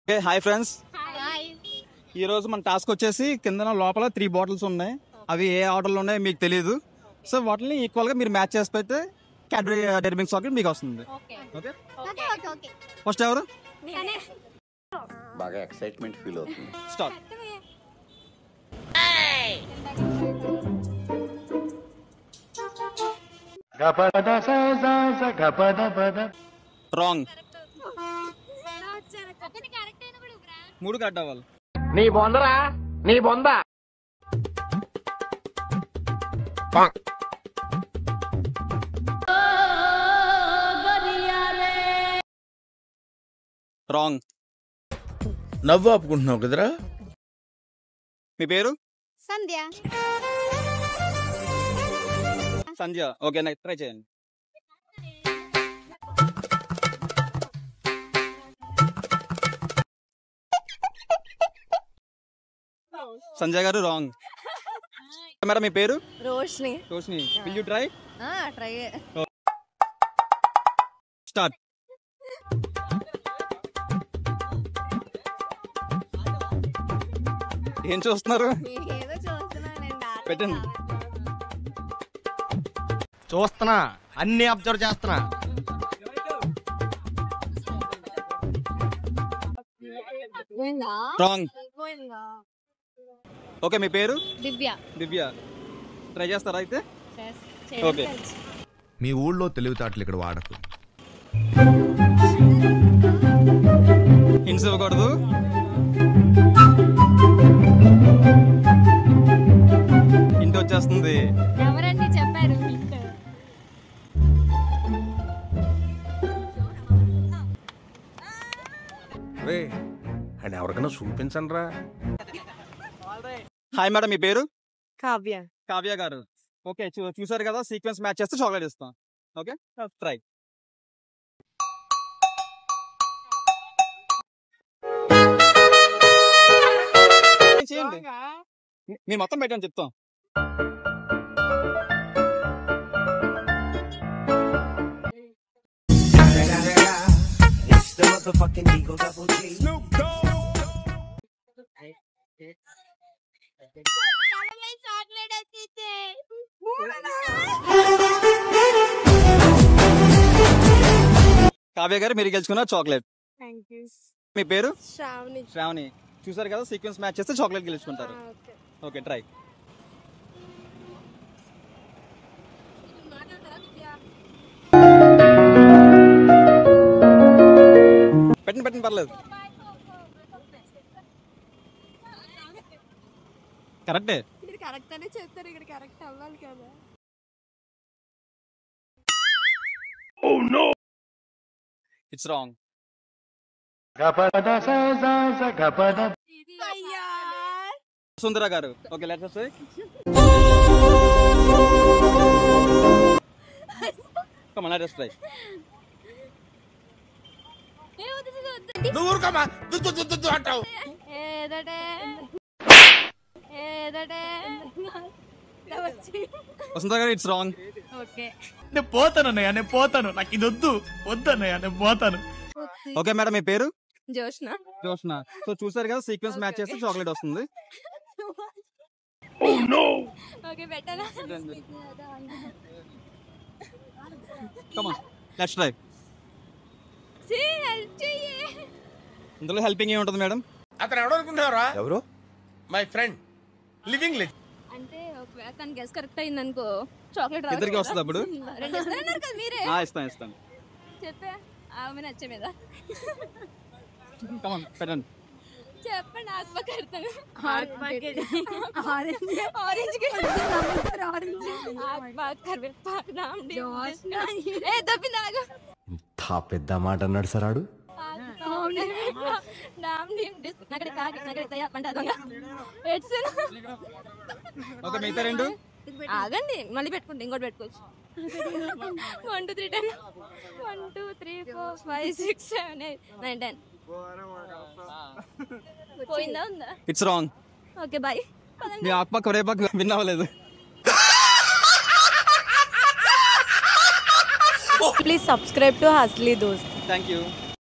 Hi friends, hi. ఈ రోజు మన టాస్క్ వచ్చేసి కింద లోపల 3 బాటిల్స్ ఉన్నాయి. అవి ఏ ఆర్డర్లో ఉన్నాయో మీకు తెలియదు. సో వాటిని ఈక్వల్ గా మీరు మ్యాచ్ చేసి పెడితే క్యాడ్బరీ డైరీ మిల్క్ చాక్లెట్ మీకు వస్తుంది. ఓకే, ఫస్ట్ ఎవరు? బాగా ఎక్సైట్మెంట్ ఫీల్ అవుతుంది. స్టార్ట్. రాంగ్. 3 కరెక్ట్ అవ్వాలి. నీ బొందరా నీ బొంద రాంగ్. నవ్వు ఆపుకుంటున్నావు కదరా. మీ పేరు? Sandhya. Sandhya. Okay, next try చేయండి. సంజయ్ గారు రాంగ్. మేడం మీ పేరు? Roshni. Roshini. Will you try? Try. Start. ఏం చూస్తున్నారు? ఏదో చూస్తున్నానండి. పెట్టండి. చూస్తున్నా, అన్ని అబ్జర్వ్ చేస్తున్నా. రాంగ్. ఓకే, మీ పేరు? దివ్య. దివ్య. ట్రై చేస్తారా అయితే? ఓకే. మీ ఊళ్ళో తెలివితేటలు ఇక్కడ వాడకు. హింట్స్ ఇవ్వకూడదు. హింట్ వచ్చేస్తుంది. ఎవరండి చెప్పారు? అండ్ ఎవరికైనా చూపించండి రా. హాయ్ మేడం, మీ పేరు? కావ్య. కావ్య గారు. ఓకే, చూసారు కదా, సీక్వెన్స్ మ్యాచ్ చేస్తే చాక్లెట్ ఇస్తాం. Okay, try. చేయండి, మీరు మొత్తం పెట్టండి చెప్తాం. కావ్య గారు, మీరు గెలుచుకున్న చాక్లెట్. మీ పేరు? శ్రావణి. శ్రావణి. చూసారు కదా, సీక్వెన్స్ మ్యాచ్ చేస్తే చాక్లెట్ గెలుచుకుంటారు. Okay, try. పెట్టండి పెట్టండి, పర్లేదు. కరెక్టే. మీరు కరెక్ట్ అనే చెప్తారు, ఇక్కడ కరెక్ట్ అవ్వాలి కదా. It's wrong. అయ్యా, సుందర గారు. Okay, let's say. Come on, let's try. నువ్వు ఊరుకోమా, దుద్దు దుద్దు దుద్దు అంటావు. వసుంధర గారు, ఇట్స్ రాంగ్. ఓకే. నేను పోతాను అన్నయ్య, నేను పోతాను, నాకు ఇది వద్దు వద్దన్నయ్య, నేను పోతాను. ఓకే మేడం, మీ పేరు? జోష్న. జోష్న. సో చూసారు కదా, సీక్వెన్స్ మ్యాచ్ చేస్తే చాక్లెట్ వస్తుంది. ఓకే, పెట్టాలా? Come on, let's try. Help చెయ్యి. ఇందులో హెల్పింగ్ ఏమి ఉంటుంది మేడం? అతను ఎవడు అనుకుంటున్నారా? ఎవరు? My friend, living legend. అంటే ఒకవేళ తన గెస్ కరెక్ట్ అయింది అనుకో, చాక్లెట్ రాదు. ఇద్దరికి వస్తుంది అప్పుడు? 2 ఇస్తారన్నారు కదా మీరే. ఇస్తాను. చెప్పే ఆమె నచ్చే మీద కమ్ ఆన్, పెట్టండి. చెప్పండి. ఆకు కడతాను. ఇంత పెద్ద మాట అన్నాడు సార్ ఆడు. ఓకే, మిగతా 2 ఆగండి, మళ్ళీ పెట్టుకుంటే ఇంకోటి పెట్టుకోవచ్చు. 1 2 3 10 1 2 3 4 5 6 7 8 9 10 పోయిందా ఉందా? It's wrong. Okay, bye. మీ ఆకుపక్క ఒరే పక్క విన్ అవ్వలేదు. Please subscribe to Hasli Dost. Thank you.